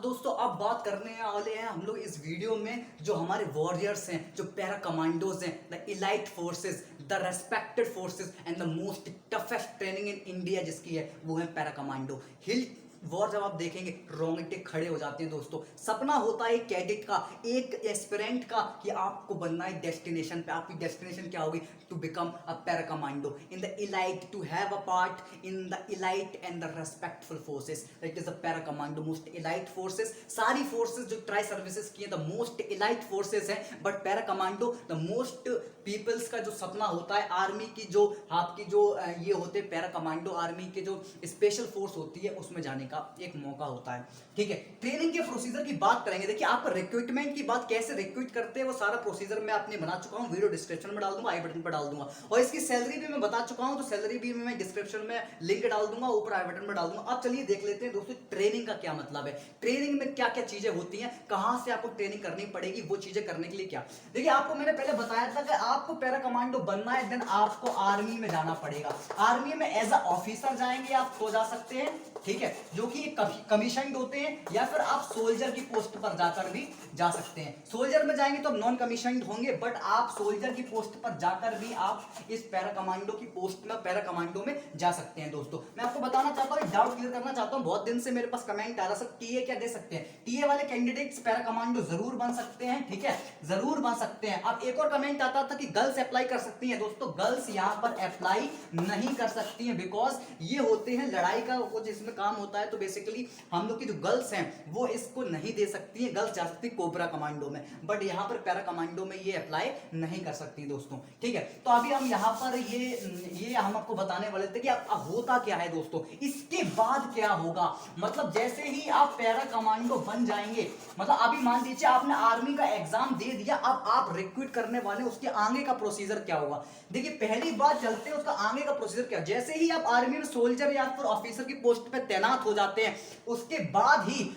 दोस्तों अब बात करने वाले हैं हम लोग इस वीडियो में जो हमारे वॉरियर्स हैं, जो पैरा कमांडोज हैं, the elite forces, the respected forces and the most toughest training in India जिसकी है वो है पैरा कमांडो। हिल वॉर जब आप देखेंगे रोंगटे खड़े हो जाते हैं दोस्तों। सपना होता है एक कैडेट का, एक एस्पिरेंट का कि आपको बनना है डेस्टिनेशन पे। आपकी डेस्टिनेशन क्या होगी? To become a para commando in the elite, to have a part in the elite and the respectful forces. That is the para commando, most elite forces. सारी फोर्सेस जो ट्राई सर्विसेज की है the most elite forces है, but para commando the most peoples का जो सपना होता है। आर्मी की जो आपकी जो ये होते हैं पैरा कमांडो, आर्मी के जो स्पेशल फोर्स होती है उसमें जाने का एक मौका होता है। ठीक है, ट्रेनिंग के प्रोसीजर की बात करेंगे। देखिए आप रिक्रूटमेंट की बात कैसे रिक्रूट करते हैं वो सारा प्रोसीजर मैं आपने बना चुका हूं, वीडियो डिस्क्रिप्शन में डाल दूंगा, आई बटन पर डाल दूंगा। और इसकी सैलरी भी मैं बता चुका हूं, तो सैलरी भी मैं डिस्क्रिप्शन में लिंक डाल दूंगा, ऊपर आई बटन में डाल दूंगा। अब चलिए देख लेते हैं दोस्तों ट्रेनिंग का क्या मतलब है, ट्रेनिंग में क्या क्या चीजें होती हैं, कहां से आपको ट्रेनिंग करनी पड़ेगी, वो चीजें करने के लिए क्या। देखिए आपको मैंने पहले बताया था कि आपको पैरा कमांडो बनना है, देन आपको आर्मी में जाना पड़ेगा। आर्मी में एज अ ऑफिसर जाएंगे आप तो जा सकते हैं, ठीक है, जो कि कमीशनड होते हैं, या फिर आप सोल्जर की पोस्ट पर जाकर भी जा सकते हैं। सोल्जर में जाएंगे तो नॉन कमीशनड होंगे, बट आप सोल्जर की पोस्ट पर जाकर भी आप इस पैरा कमांडो की पोस्ट में, पैरा कमांडो में जा सकते हैं। दोस्तों मैं आपको बताना चाहता हूं, डाउट क्लियर करना चाहता हूं। बहुत दिन से मेरे पास कमेंट आ रहा सर टीए क्या दे सकते हैं? टीए वाले कैंडिडेट्स पैरा कमांडो जरूर बन सकते हैं, ठीक है, जरूर बन सकते हैं। अब एक और कमेंट आता था कि गर्ल्स अप्लाई कर सकती हैं। दोस्तों गर्ल्स यहां पर अप्लाई नहीं कर सकती हैं, बिकॉज ये होते हैं लड़ाई का कुछ इसमें काम होता है, तो बेसिकली हम लोग की जो गर्ल्स हैं वो इसको नहीं दे सकती हैं। गर्ल्स जा सकती है कोबरा कमांडो में, बट यहां पर पैरा कमांडो में ये अप्लाई नहीं कर सकती दोस्तों, ठीक है। तो अभी हम यहां पर ये हम आपको बताने वाले थे कि अब होता क्या है दोस्तों, इसके बाद क्या होगा। मतलब जैसे ही आप पैरा कमांडो बन जाएंगे, मतलब अभी मान लीजिए आपने आर्मी का एग्जाम दे दिया, अब आप रिक्रूट करने वाले, उसके आगे का प्रोसीजर क्या होगा। देखिए पहली बात चलते हैं उसका आगे का प्रोसीजर क्या। जैसे ही आप आर्मी में सोल्जर या फिर ऑफिसर की पोस्ट पे तैनात हो जाते हैं, उसके बाद ही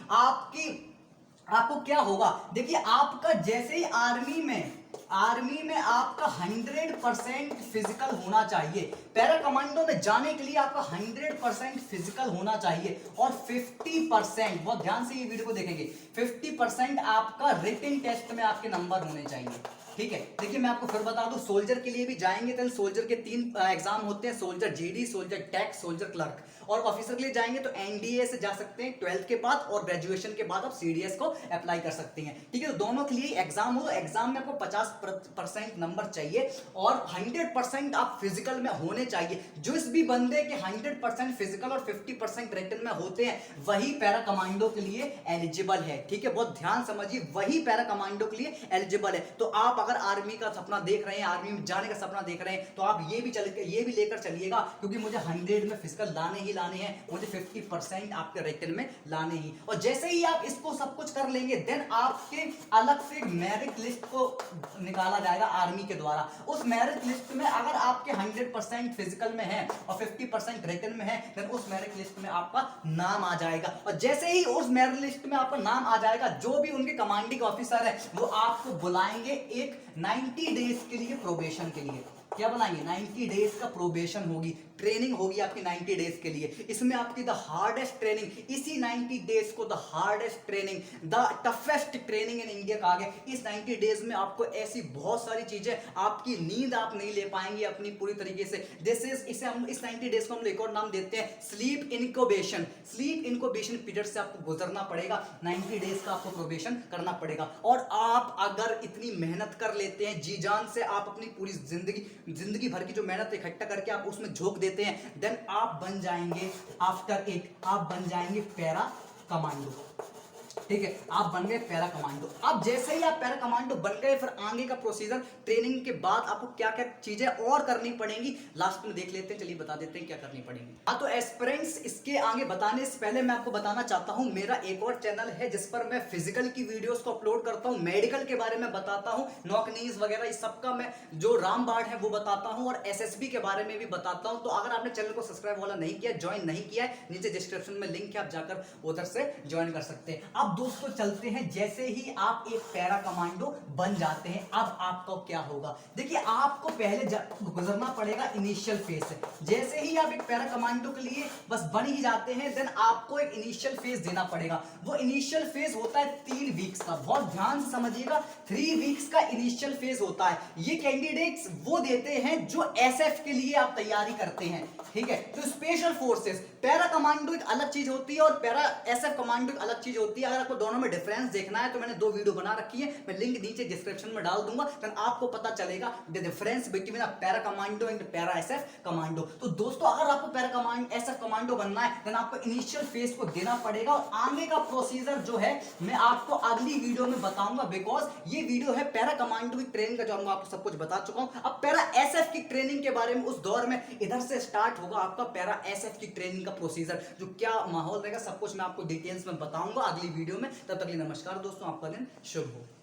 आपको क्या होगा। देखिए आपका जैसे ही आर्मी में आपका 100% फिजिकल होना चाहिए। पैरा कमांडो में जाने के लिए आपका 100% फिजिकल होना चाहिए, और 50%, बहुत ध्यान से ये वीडियो को देखेंगे, 50% आपका रिटन टेस्ट में आपके नंबर होने चाहिए, ठीक है। देखिए मैं आपको फिर बता दूं, सोल्जर के लिए भी जाएंगे तो सोल्जर के 3 एग्जाम होते हैं, soldier GD, soldier tax, soldier clerk. और ऑफिसर के लिए जाएंगे तो एनडीए से जा सकते हैं 12th के बाद, और ग्रेजुएशन के बाद आप सीडीएस को अप्लाई कर सकते हैं, ठीक है। तो दोनों के लिए एग्जाम हो, एग्जाम में आपको 50% नंबर चाहिए, और 100% आप फिजिकल में होने चाहिए। जिस भी बंदे के 100% फिजिकल और 50% रिटन में होते हैं वही पैरा कमांडो के लिए एलिजिबल है, ठीक है। बहुत ध्यान समझिए, वही पैरा कमांडो के लिए एलिजिबल है। तो आप अगर आर्मी का सपना देख रहे हैं, आर्मी में जाने का सपना देख रहे हैं, तो आप ये भी लेकर चलिएगा, क्योंकि मुझे 100 में फिजिकल लाने हैं, मुझे 50% आपके रिटन में लाने ही। और जैसे ही आप इसको सब कुछ कर लेंगे, देन आपके अलग से मेरिट लिस्ट को निकाला जाएगा आर्मी के द्वारा। उस मेरिट लिस्ट में अगर आपके 100% फिजिकल में है और 50% रिटन में है, देन उस मेरिट लिस्ट में आपका नाम आ जाएगा। और जैसे ही उस मेरिट लिस्ट में आपका नाम आ जाएगा, जो भी उनके कमांडिंग ऑफिसर है वो आपको बुलाएंगे एक 90 डेज के लिए, प्रोबेशन के लिए। क्या बनाएंगे? 90 डेज का प्रोबेशन होगी, ट्रेनिंग होगी आपकी 90 डेज के लिए। इसमें आपकी द हार्डेस्ट ट्रेनिंग, इसी 90 डेज को the hardest training, the toughest training in India कहा गया। इस 90 डेज में आपको ऐसी बहुत सारी चीजें, आपकी नींद आप नहीं ले पाएंगे अपनी पूरी तरीके से। इसे हम इस 90 डेज को हम एक और नाम देते हैं sleep incubation. Sleep incubation period से आपको गुजरना पड़ेगा, 90 डेज का आपको प्रोबेशन करना पड़ेगा। और आप अगर इतनी मेहनत कर लेते हैं, जी जान से आप अपनी पूरी जिंदगी भर की जो मेहनत इकट्ठा करके आप उसमें झोंक देते हैं, देन आप बन जाएंगे आप बन जाएंगे पैरा कमांडो, ठीक है। आप बन गए पैरा कमांडो। अब जैसे ही आप पैरा कमांडो बन गए, फिर आगे का प्रोसीजर, ट्रेनिंग के बाद आपको क्या क्या चीजें और करनी पड़ेंगी लास्ट में देख लेते हैं। चलिए बता देते हैं क्या करनी पड़ेगी। हाँ, तो एस्पिरेंट्स, इसके आगे बताने से पहले मैं आपको बताना चाहता हूं, मेरा एक और चैनल है जिस पर मैं फिजिकल की वीडियोस को अपलोड करता हूं, मेडिकल के बारे में बताता हूं, नॉकनीज वगैरह इस सबका मैं जो रामबाण है वो बताता हूं, और एसएसबी के बारे में भी बताता हूं। तो अगर आपने चैनल को सब्सक्राइब वाला नहीं किया, ज्वाइन नहीं किया है, नीचे डिस्क्रिप्शन में लिंक है, आप जाकर उधर से ज्वाइन कर सकते हैं। अब अब दोस्तों चलते हैं, जैसे ही आप एक पैरा कमांडो बन जाते हैं अब आपको क्या होगा। देखिए आपको पहले गुजरना पड़ेगा इनिशियल फेज से। जैसे ही आप एक पैरा कमांडो के लिए बस बन ही जाते हैं देन आपको एक इनिशियल फेज देना पड़ेगा। वो इनिशियल फेज होता है 3 वीक्स का, बहुत ध्यान से समझिएगा, 3 वीक्स का इनिशियल फेज होता है। ये कैंडिडेट्स वो देते हैं जो एसएफ के लिए आप तैयारी करते हैं, ठीक है। तो स्पेशल फोर्सेस पैरा कमांडो एक अलग चीज होती है और पैरा एसएफ कमांडो एक अलग चीज होती है। अगर आपको दोनों में डिफरेंस देखना है तो मैंने 2 वीडियो बना रखी है, मैं लिंक नीचे डिस्क्रिप्शन में डाल दूंगा, देन आपको पता चलेगा the difference between a para commando and para SF commando. तो दोस्तों अगर आपको पैरा कमांडो एसएफ कमांडो बनना है देन आपको इनिशियल फेज को देना पड़ेगा और आगे का प्रोसीजर जो है मैं आपको अगली वीडियो में बताऊंगा, बिकॉज ये वीडियो है पैरा कमांडो की ट्रेनिंग का जो मैं आपको सब कुछ बता चुका हूं। अब पैरा एसएफ की ट्रेनिंग के बारे में उस दौर में इधर से स्टार्ट होगा आपका पैरा एसएफ की ट्रेनिंग का प्रोसीजर, जो क्या माहौल रहेगा सब कुछ मैं आपको डिटेल्स में बताऊंगा अगली वीडियो में। तब तक के लिए नमस्कार दोस्तों, आपका दिन शुभ हो।